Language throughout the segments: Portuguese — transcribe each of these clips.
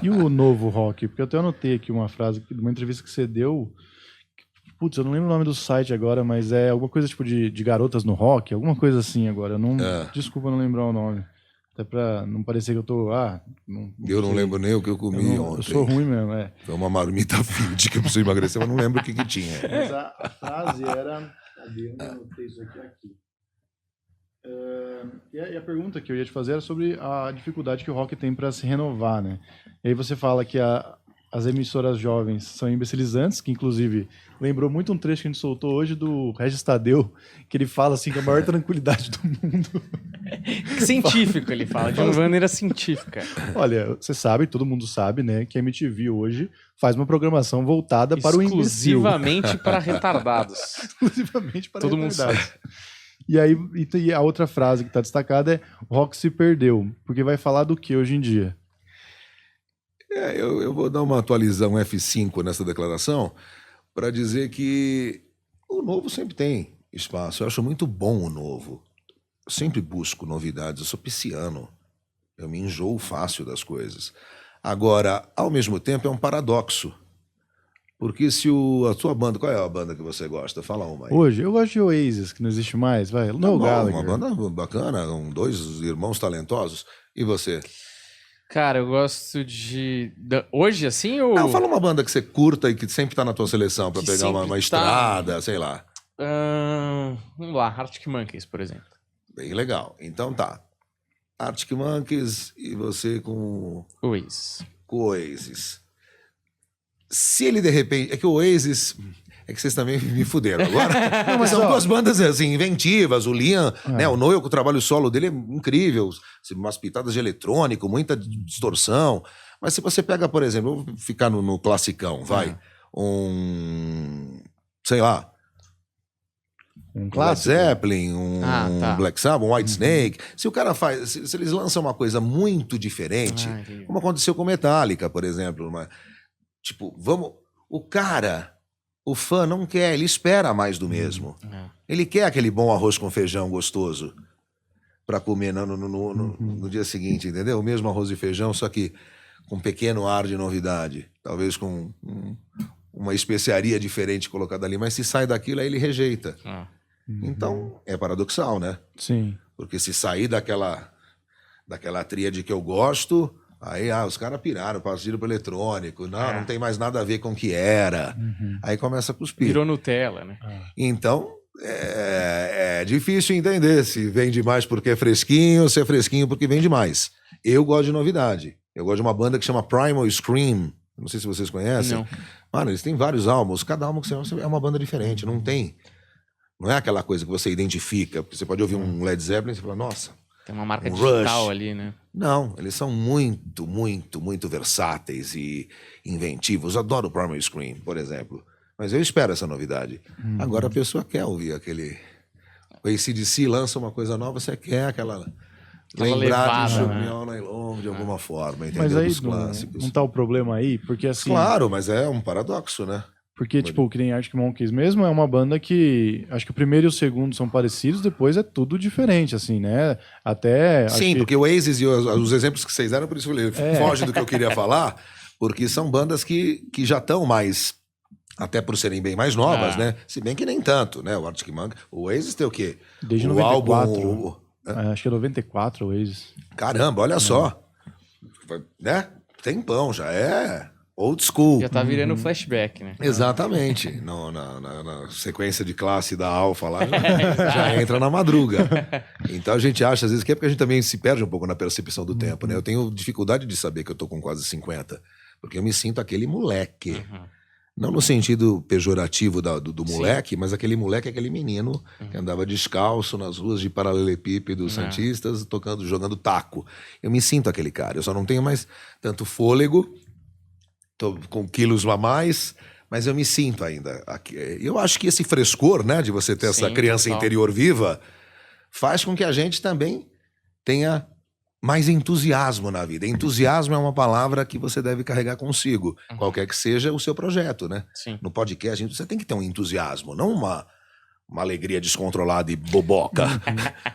E o novo rock? Porque eu até anotei aqui uma frase de uma entrevista que você deu. Putz, eu não lembro o nome do site agora, mas é alguma coisa tipo de garotas no rock, alguma coisa assim agora. Eu não, desculpa não lembrar o nome. Até pra não parecer que eu tô. Eu não sei. lembro nem o que eu comi ontem. Eu sou ruim mesmo, é. Foi uma marmita fit que eu preciso emagrecer, mas não lembro o que tinha. Mas a frase era. Cadê? Eu anotei isso aqui. E a pergunta que eu ia te fazer era sobre a dificuldade que o rock tem para se renovar, né? E aí você fala que as emissoras jovens são imbecilizantes, que inclusive lembrou muito um trecho que a gente soltou hoje do Regis Tadeu, que ele fala assim com a maior tranquilidade do mundo. Científico, ele fala, de uma maneira científica. Olha, você sabe, todo mundo sabe, né, que a MTV hoje faz uma programação voltada para o imbecil. Exclusivamente para retardados. Exclusivamente para todo retardados. Mundo sabe. E aí, e a outra frase que está destacada é: o rock se perdeu, porque vai falar do que hoje em dia? Eu vou dar uma atualização F5 nessa declaração para dizer que o novo sempre tem espaço. Eu acho muito bom o novo. Eu sempre busco novidades, eu sou pisciano. Eu me enjoo fácil das coisas. Agora, ao mesmo tempo, é um paradoxo. Porque se a sua banda... Qual é a banda que você gosta? Fala uma aí. Hoje, eu gosto de Oasis, que não existe mais. Vai, Noel Gallagher. Uma banda bacana, dois irmãos talentosos. E você? Cara, eu gosto de... Hoje, assim, ou... Não, fala uma banda que você curta e que sempre tá na tua seleção pra pegar uma estrada, sei lá. Vamos lá, Arctic Monkeys, por exemplo. Bem legal. Então tá. Arctic Monkeys e você com... Oasis. Com o Oasis. Se ele de repente... É que o Oasis... É que vocês também me fuderam agora. Não, mas são duas bandas assim, inventivas. O Liam, né, o Noel, com o trabalho solo dele é incrível. Umas pitadas de eletrônico, muita distorção. Mas se você pega, por exemplo, vou ficar no classicão, vai. Sei lá. Um clássico? Led Zeppelin, Black Sabbath, um White Snake. Se o cara faz... Se eles lançam uma coisa muito diferente, como aconteceu com Metallica, por exemplo. Tipo, o fã não quer, ele espera mais do mesmo. Ele quer aquele bom arroz com feijão gostoso para comer no dia seguinte, entendeu? O mesmo arroz e feijão, só que com um pequeno ar de novidade. Talvez com uma especiaria diferente colocada ali. Mas se sai daquilo, aí ele rejeita. Então, é paradoxal, né? Sim. Porque se sair daquela tríade que eu gosto... Aí, os caras piraram, partiram pro eletrônico. Não tem mais nada a ver com o que era. Aí começa a cuspir. Virou Nutella, né? Então, é difícil entender se vende mais porque é fresquinho ou se é fresquinho porque vende mais. Eu gosto de novidade. Eu gosto de uma banda que chama Primal Scream. Não sei se vocês conhecem. Não. Mano, eles têm vários álbuns. Cada álbum que você ouve é uma banda diferente. Não é aquela coisa que você identifica. Porque você pode ouvir um Led Zeppelin e você fala, nossa... Tem uma marca digital ali, né? Não, eles são muito, muito, muito versáteis e inventivos. Eu adoro o Primal Scream, por exemplo. Mas eu espero essa novidade. Agora a pessoa quer ouvir aquele... O AC/DC lança uma coisa nova, você quer aquela lembrar de All Night Long de alguma forma, entendeu? Mas aí dos clássicos. não tá o problema aí? Porque assim... Claro, mas é um paradoxo, né? Porque, tipo, que nem Arctic Monkeys mesmo é uma banda que... Acho que o primeiro e o segundo são parecidos, depois é tudo diferente, assim, né? Até... Sim, porque o Oasis e os exemplos que vocês deram, por isso eu falei, foge do que eu queria falar, porque são bandas que já estão mais... Até por serem bem mais novas, né? Se bem que nem tanto, né? O Arctic Monkeys... O Oasis tem o quê? Desde o 94. Álbum, acho que é 94 o Oasis. Caramba, olha só. Né? Tempão, já é... Old school. Já tá virando flashback, né? Exatamente. Na sequência de classe da Alfa lá, já entra na madruga. Então a gente acha, às vezes, que é porque a gente também se perde um pouco na percepção do tempo, né? Eu tenho dificuldade de saber que eu tô com quase 50, porque eu me sinto aquele moleque. Não no sentido pejorativo do moleque, mas aquele moleque, aquele menino que andava descalço nas ruas de Paralelepípedo Santistas, jogando taco. Eu me sinto aquele cara. Eu só não tenho mais tanto fôlego, tô com quilos a mais, mas eu me sinto ainda. Eu acho que esse frescor, né, de você ter essa criança interior viva, faz com que a gente também tenha mais entusiasmo na vida. Entusiasmo é uma palavra que você deve carregar consigo, qualquer que seja o seu projeto, né? Sim. No podcast, você tem que ter um entusiasmo, não uma alegria descontrolada e boboca,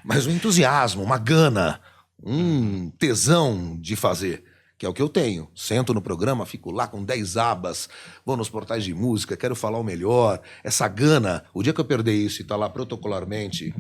mas um entusiasmo, uma gana, um tesão de fazer. que é o que eu tenho. Sento no programa, fico lá com 10 abas, vou nos portais de música, quero falar o melhor. Essa gana, o dia que eu perder isso e tá lá protocolarmente,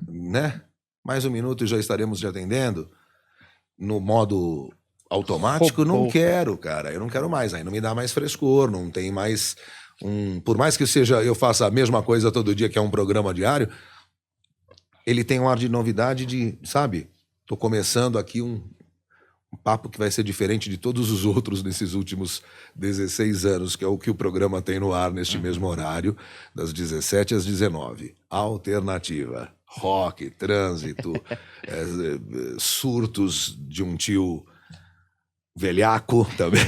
né? Mais um minuto e já estaremos te atendendo, no modo automático, não quero, cara. Eu não quero mais, aí não me dá mais frescor, não tem mais por mais que eu faça a mesma coisa todo dia, que é um programa diário, ele tem um ar de novidade de, sabe? Tô começando aqui um papo que vai ser diferente de todos os outros nesses últimos 16 anos, que é o que o programa tem no ar neste mesmo horário, das 17 às 19. Alternativa, rock, trânsito, surtos de um tio velhaco também,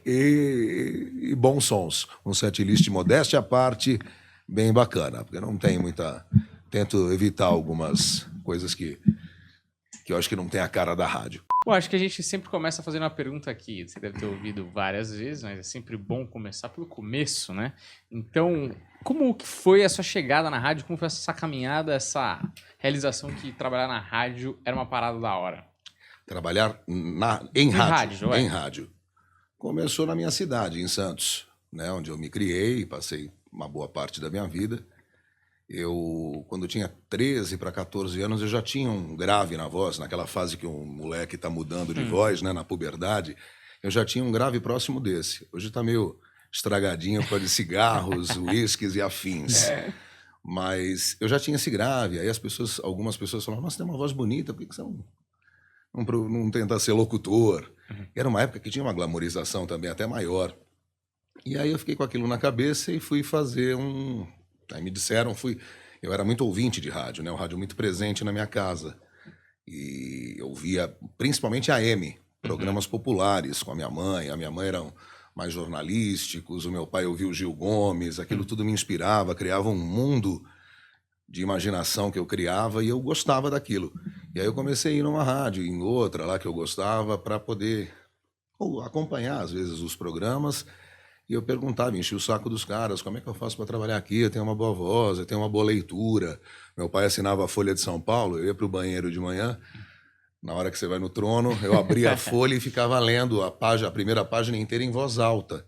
e bons sons. Um setlist modéstia à parte, bem bacana, porque não tem muita... Tento evitar algumas coisas que eu acho que não tem a cara da rádio. Bom, acho que a gente sempre começa fazendo uma pergunta aqui. Você deve ter ouvido várias vezes, mas é sempre bom começar pelo começo, né? Então, como que foi a sua chegada na rádio? Como foi essa caminhada, essa realização que trabalhar na rádio era uma parada da hora? Trabalhar em rádio. Começou na minha cidade, em Santos, né? Onde eu me criei, passei uma boa parte da minha vida. Quando eu tinha 13 para 14 anos, eu já tinha um grave na voz, naquela fase que um moleque está mudando de voz, né, na puberdade. Eu já tinha um grave próximo desse. Hoje está meio estragadinho por causa de cigarros, uísques e afins. Mas eu já tinha esse grave. Aí algumas pessoas falavam, nossa, você tem uma voz bonita, por que você não tenta ser locutor? Era uma época que tinha uma glamorização também até maior. E aí eu fiquei com aquilo na cabeça e fui fazer Aí me disseram, eu era muito ouvinte de rádio, né? O rádio muito presente na minha casa. E eu via principalmente AM, programas populares com a minha mãe. A minha mãe eram mais jornalísticos, o meu pai ouvia o Gil Gomes, aquilo tudo me inspirava, criava um mundo de imaginação que eu criava e eu gostava daquilo. E aí eu comecei a ir numa rádio, em outra lá que eu gostava, para poder acompanhar, às vezes, os programas. E eu perguntava, enchia o saco dos caras, como é que eu faço para trabalhar aqui? Eu tenho uma boa voz, eu tenho uma boa leitura. Meu pai assinava a Folha de São Paulo, eu ia para o banheiro de manhã, na hora que você vai no trono, eu abria a folha e ficava lendo a primeira página inteira em voz alta.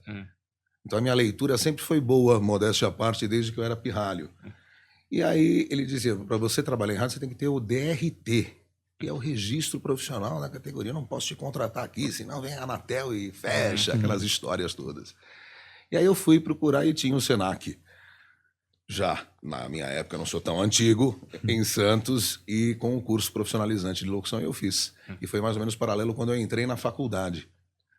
Então a minha leitura sempre foi boa, modéstia à parte, desde que eu era pirralho. E aí ele dizia, para você trabalhar em rádio, você tem que ter o DRT, que é o registro profissional da categoria. Eu não posso te contratar aqui, senão vem a Anatel e fecha, aquelas histórias todas. E aí eu fui procurar e tinha o Senac, já na minha época, não sou tão antigo, em Santos, e com o curso profissionalizante de locução eu fiz. E foi mais ou menos paralelo quando eu entrei na faculdade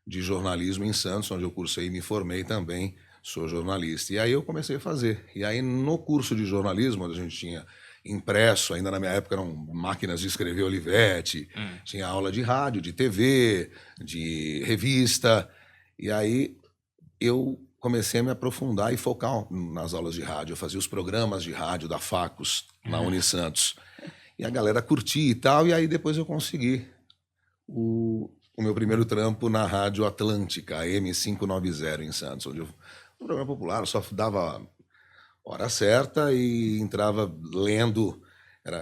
de jornalismo em Santos, onde eu cursei e me formei também, sou jornalista. E aí eu comecei a fazer. E aí no curso de jornalismo, onde a gente tinha impresso, ainda na minha época eram máquinas de escrever Olivetti, tinha aula de rádio, de TV, de revista, e aí eu comecei a me aprofundar e focar nas aulas de rádio. Eu fazia os programas de rádio da Facos, na Unisantos. E a galera curtia e tal, e aí depois eu consegui o meu primeiro trampo na Rádio Atlântica, a M590 em Santos, onde um programa popular, só dava hora certa e entrava lendo,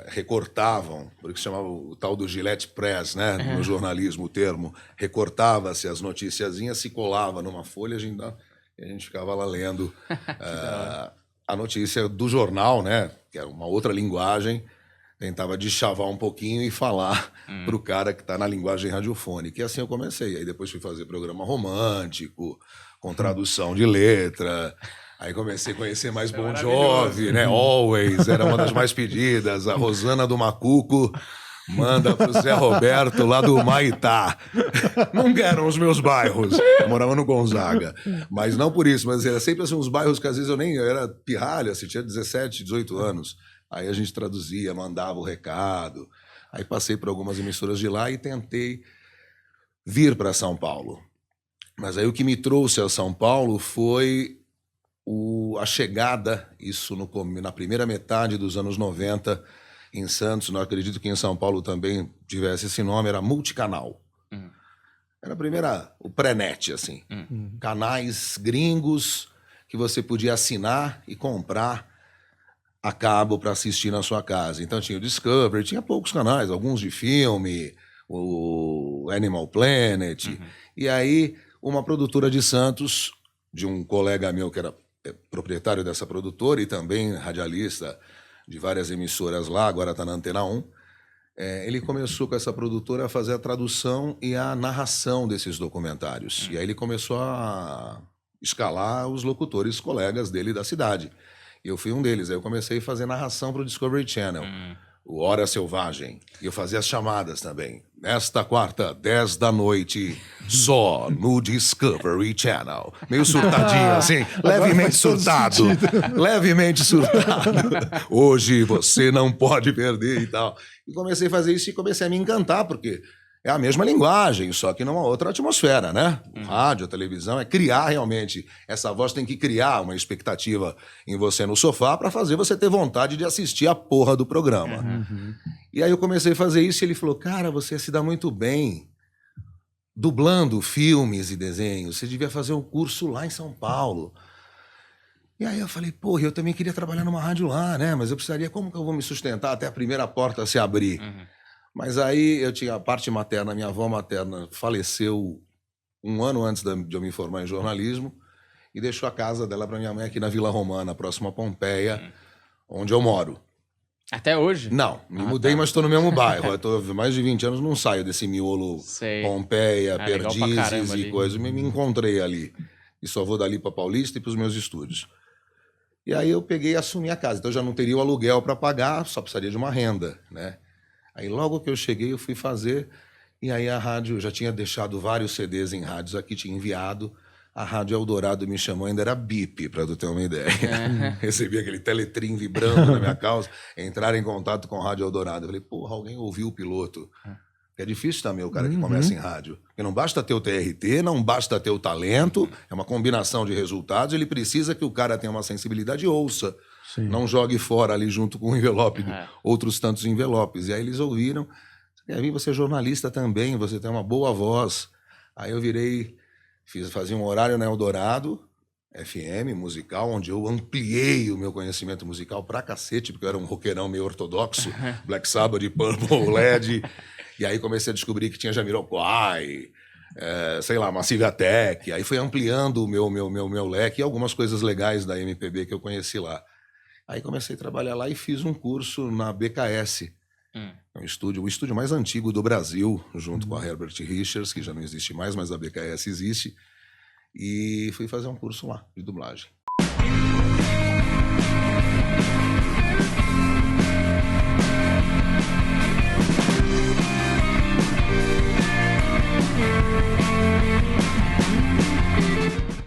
recortavam, por isso chamava o tal do Gillette Press, né? No jornalismo o termo, recortava-se as noticiazinhas, se colava numa folha, a gente ficava lá lendo a notícia do jornal, né? Que era uma outra linguagem, tentava deschavar um pouquinho e falar para o cara que está na linguagem radiofônica. E assim eu comecei. Aí depois fui fazer programa romântico, com tradução de letra. Aí comecei a conhecer mais Bon Jovi, né? Always, era uma das mais pedidas. A Rosana do Macuco manda pro Zé Roberto lá do Maitá. Não eram os meus bairros. Eu morava no Gonzaga. Mas não por isso, mas era sempre assim uns bairros que às vezes eu era pirralho, assim, tinha 17, 18 anos. Aí a gente traduzia, mandava o recado. Aí passei por algumas emissoras de lá e tentei vir para São Paulo. Mas aí o que me trouxe a São Paulo foi a chegada, isso na primeira metade dos anos 90, em Santos. Não acredito que em São Paulo também tivesse esse nome, era multicanal. Era o pré-net, assim. Canais gringos que você podia assinar e comprar a cabo para assistir na sua casa. Então tinha o Discovery, tinha poucos canais, alguns de filme, o Animal Planet. E aí, uma produtora de Santos, de um colega meu que era proprietário dessa produtora e também radialista de várias emissoras lá, agora está na Antena 1, ele começou com essa produtora a fazer a tradução e a narração desses documentários. E aí ele começou a escalar os locutores colegas dele da cidade. E eu fui um deles. Aí eu comecei a fazer narração para o Discovery Channel. O Hora Selvagem. E eu fazia as chamadas também. Nesta quarta, 10 da noite, só no Discovery Channel. Meio surtadinho, assim, levemente surtado. Levemente surtado. Hoje você não pode perder e tal. E comecei a fazer isso e comecei a me encantar, porque é a mesma linguagem, só que numa outra atmosfera, né? O rádio, a televisão, é criar realmente. Essa voz tem que criar uma expectativa em você no sofá para fazer você ter vontade de assistir a porra do programa. E aí eu comecei a fazer isso e ele falou, cara, você se dá muito bem dublando filmes e desenhos. Você devia fazer um curso lá em São Paulo. E aí eu falei, porra, eu também queria trabalhar numa rádio lá, né? Mas eu precisaria, como que eu vou me sustentar até a primeira porta se abrir? Mas aí eu tinha a parte materna, minha avó materna faleceu um ano antes de eu me formar em jornalismo e deixou a casa dela para minha mãe aqui na Vila Romana, próxima a Pompeia, onde eu moro. Até hoje? Não, me mudei, mas estou no mesmo bairro. Eu tô há mais de 20 anos, não saio desse miolo Pompeia, Perdizes e coisas. Me encontrei ali. E só vou dali para Paulista e para os meus estúdios. E aí eu peguei e assumi a casa. Então eu já não teria o aluguel para pagar, só precisaria de uma renda, né? Aí logo que eu cheguei, eu fui fazer, e aí a rádio, já tinha deixado vários CDs em rádios aqui, tinha enviado, a Rádio Eldorado me chamou, ainda era bip, para tu ter uma ideia. Recebi aquele teletrim vibrando na minha calça, entrar em contato com a Rádio Eldorado. Eu falei, porra, alguém ouviu o piloto? É difícil também o cara que começa em rádio. Porque não basta ter o TRT, não basta ter o talento, é uma combinação de resultados, ele precisa que o cara tenha uma sensibilidade e ouça. Sim. Não jogue fora ali junto com o envelope, outros tantos envelopes. E aí eles ouviram, você quer vir, você é jornalista também, você tem uma boa voz. Aí eu virei, fazia um horário na Eldorado, FM, musical, onde eu ampliei o meu conhecimento musical pra cacete, porque eu era um roqueirão meio ortodoxo, Black Sabbath, Purple, LED. E aí comecei a descobrir que tinha Jamiroquai, sei lá, Massive Attack. Aí fui ampliando o meu leque e algumas coisas legais da MPB que eu conheci lá. Aí comecei a trabalhar lá e fiz um curso na BKS, o estúdio mais antigo do Brasil, junto com a Herbert Richards, que já não existe mais, mas a BKS existe. E fui fazer um curso lá de dublagem.